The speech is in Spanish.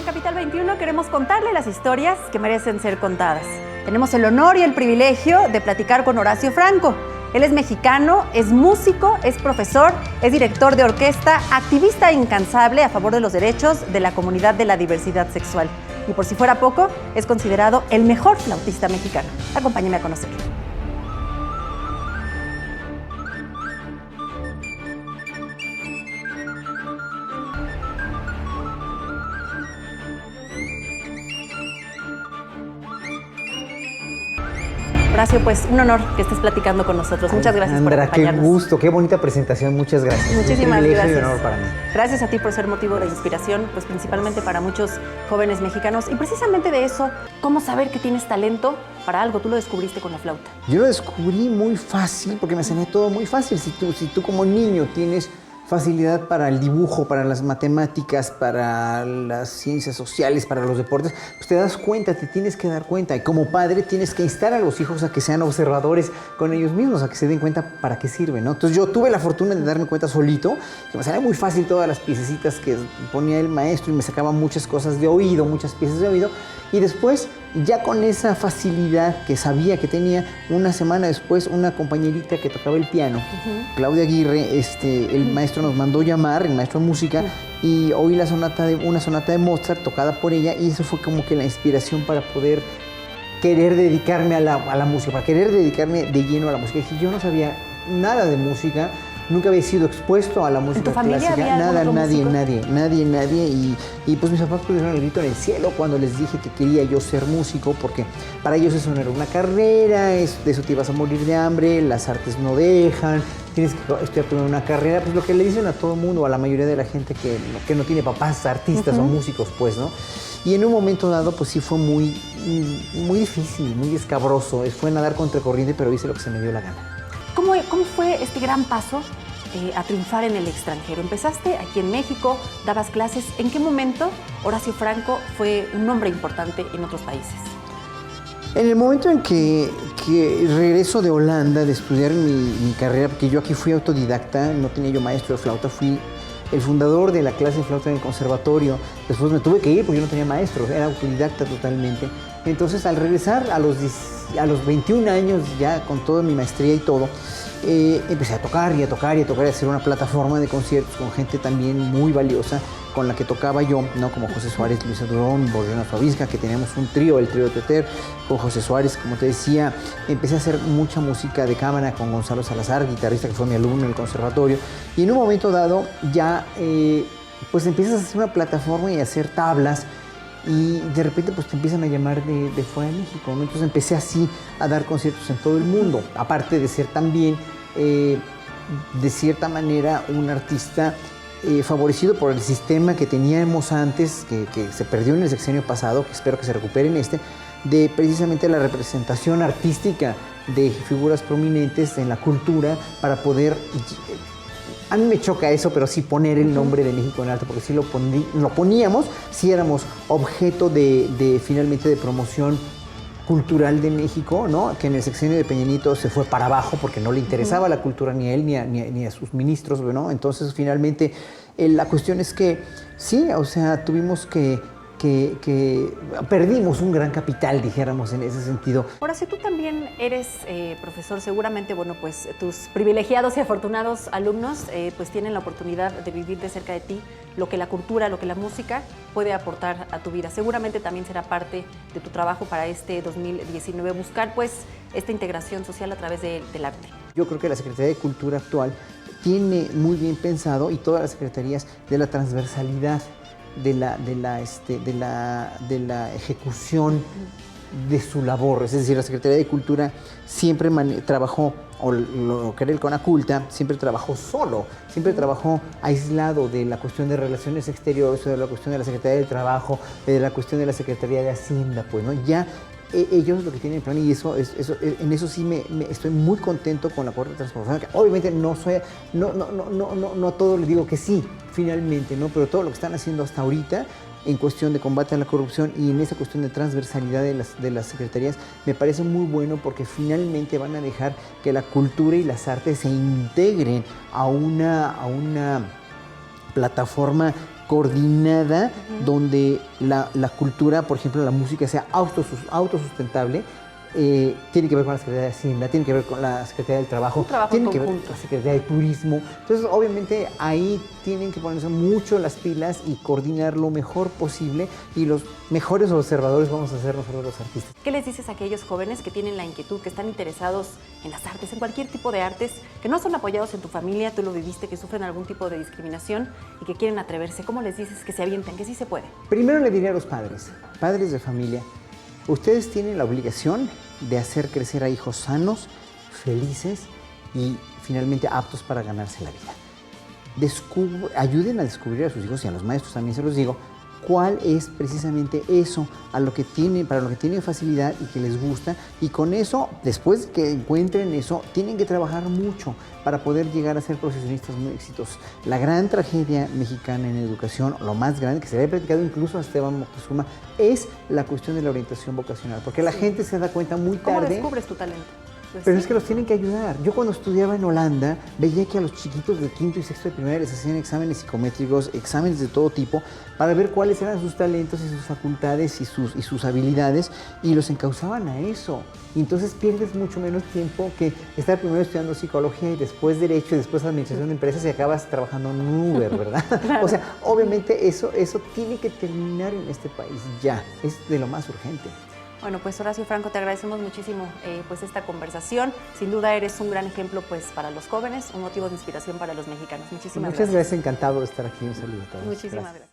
Capital 21 queremos contarle las historias que merecen ser contadas. Tenemos el honor y el privilegio de platicar con Horacio Franco. Él es mexicano, es músico, es profesor, es director de orquesta, activista incansable a favor de los derechos de la comunidad de la diversidad sexual. Y por si fuera poco, es considerado el mejor flautista mexicano. Acompáñeme a conocerlo. Horacio, pues un honor que estés platicando con nosotros. Muchas gracias por acompañarnos. Qué gusto, qué bonita presentación. Muchas gracias. Muchísimas gracias. Un honor para mí. Gracias a ti por ser motivo de inspiración, pues principalmente para muchos jóvenes mexicanos. Y precisamente de eso, ¿cómo saber que tienes talento para algo? Tú lo descubriste con la flauta. Yo lo descubrí muy fácil porque me enseñé todo muy fácil. Si tú como niño tienes facilidad para el dibujo, para las matemáticas, para las ciencias sociales, para los deportes, pues te das cuenta, te tienes que dar cuenta. Y como padre tienes que instar a los hijos a que sean observadores con ellos mismos, a que se den cuenta para qué sirven, ¿no? Entonces yo tuve la fortuna de darme cuenta solito, que me salía muy fácil todas las piececitas que ponía el maestro y me sacaba muchas cosas de oído, muchas piezas de oído. Y después, ya con esa facilidad que sabía que tenía, una semana después, una compañerita que tocaba el piano, Claudia Aguirre, el maestro nos mandó llamar, el maestro de música, y oí una sonata de Mozart tocada por ella, y eso fue como que la inspiración para poder querer dedicarme a la música, para querer dedicarme de lleno a la música. Y yo no sabía nada de música, nunca había sido expuesto a la música clásica, nada, nadie. Y pues mis papás pusieron el grito en el cielo cuando les dije que quería yo ser músico, porque para ellos eso no era una carrera, de eso te ibas a morir de hambre, las artes no dejan, tienes que estudiar primero una carrera, pues lo que le dicen a todo el mundo, a la mayoría de la gente que no tiene papás artistas o músicos, pues, ¿no? Y en un momento dado, pues sí fue muy difícil, muy escabroso, fue nadar contra corriente, pero hice lo que se me dio la gana. ¿Cómo fue este gran paso a triunfar en el extranjero? Empezaste aquí en México, dabas clases. ¿En qué momento Horacio Franco fue un nombre importante en otros países? En el momento en que regreso de Holanda de estudiar mi carrera, porque yo aquí fui autodidacta, no tenía yo maestro de flauta, fui el fundador de la clase de flauta en el conservatorio. Después me tuve que ir porque yo no tenía maestro, era autodidacta totalmente. Entonces, al regresar a los 21 años, ya con toda mi maestría y todo, empecé a tocar y a hacer una plataforma de conciertos con gente también muy valiosa con la que tocaba yo, ¿no? Como José Suárez, Luisa Durón, Borjona Favisca, que teníamos un trío, el trío Teter, con José Suárez, como te decía. Empecé a hacer mucha música de cámara con Gonzalo Salazar, guitarrista que fue mi alumno en el conservatorio, y en un momento dado ya pues empiezas a hacer una plataforma y a hacer tablas, y de repente pues te empiezan a llamar de fuera de México, ¿no? Entonces empecé así a dar conciertos en todo el mundo, aparte de ser también de cierta manera un artista favorecido por el sistema que teníamos antes, que se perdió en el sexenio pasado, que espero que se recupere en de precisamente la representación artística de figuras prominentes en la cultura para poder... A mí me choca eso, pero sí poner el nombre de México en alto, porque sí lo poníamos, sí éramos objeto finalmente de promoción cultural de México, ¿no? Que en el sexenio de Peña Nieto se fue para abajo porque no le interesaba la cultura ni a él ni a sus ministros, ¿no? Entonces, finalmente, la cuestión es que sí, o sea, tuvimos que perdimos un gran capital, dijéramos, en ese sentido. Horacio, tú también eres profesor, seguramente, bueno, pues tus privilegiados y afortunados alumnos pues tienen la oportunidad de vivir de cerca de ti lo que la cultura, lo que la música puede aportar a tu vida. Seguramente también será parte de tu trabajo para este 2019, buscar pues esta integración social a través del arte. Yo creo que la Secretaría de Cultura actual tiene muy bien pensado, y todas las secretarías, de la transversalidad de la ejecución de su labor. Es decir, la Secretaría de Cultura siempre trabajó, o lo que era el CONACULTA, siempre trabajó solo, siempre trabajó aislado de la cuestión de relaciones exteriores, de la cuestión de la Secretaría del Trabajo, de la cuestión de la Secretaría de Hacienda, pues, ¿no? Ya ellos lo que tienen en plan, y en eso sí estoy muy contento con la Cuarta Transformación, que obviamente no a todo le digo que sí, finalmente, ¿no? Pero todo lo que están haciendo hasta ahorita en cuestión de combate a la corrupción y en esa cuestión de transversalidad de las secretarías, me parece muy bueno, porque finalmente van a dejar que la cultura y las artes se integren a una plataforma coordinada, donde la cultura, por ejemplo, la música sea autosustentable. Tiene que ver con la Secretaría de Hacienda, tiene que ver con la Secretaría del Trabajo, tiene que ver con la Secretaría de Turismo. Entonces, obviamente, ahí tienen que ponerse mucho las pilas y coordinar lo mejor posible, y los mejores observadores vamos a ser nosotros los artistas. ¿Qué les dices a aquellos jóvenes que tienen la inquietud, que están interesados en las artes, en cualquier tipo de artes, que no son apoyados en tu familia, tú lo viviste, que sufren algún tipo de discriminación y que quieren atreverse? ¿Cómo les dices que se avienten, que sí se puede? Primero le diría a los padres de familia: ustedes tienen la obligación de hacer crecer a hijos sanos, felices y finalmente aptos para ganarse la vida. Ayuden a descubrir a sus hijos, y a los maestros también se los digo, cuál es precisamente eso para lo que tienen facilidad y que les gusta, y con eso, después de que encuentren eso, tienen que trabajar mucho para poder llegar a ser profesionistas muy exitosos. La gran tragedia mexicana en educación, lo más grande, que se había platicado incluso a Esteban Moctezuma, es la cuestión de la orientación vocacional, porque la gente se da cuenta muy tarde. ¿Cómo descubres tu talento? Pues pero sí. es que los tienen que ayudar. Yo cuando estudiaba en Holanda veía que a los chiquitos de quinto y sexto de primaria les hacían exámenes psicométricos, exámenes de todo tipo, para ver cuáles eran sus talentos y sus facultades y sus habilidades, y los encauzaban a eso. Y entonces pierdes mucho menos tiempo que estar primero estudiando psicología y después derecho y después administración de empresas, y acabas trabajando en un Uber, ¿verdad? Claro. O sea, obviamente eso tiene que terminar en este país ya. Es de lo más urgente. Bueno, pues Horacio Franco, te agradecemos muchísimo pues esta conversación. Sin duda eres un gran ejemplo pues para los jóvenes, un motivo de inspiración para los mexicanos. Muchísimas gracias. Muchas gracias, encantado de estar aquí. Un saludo a todos. Muchísimas gracias.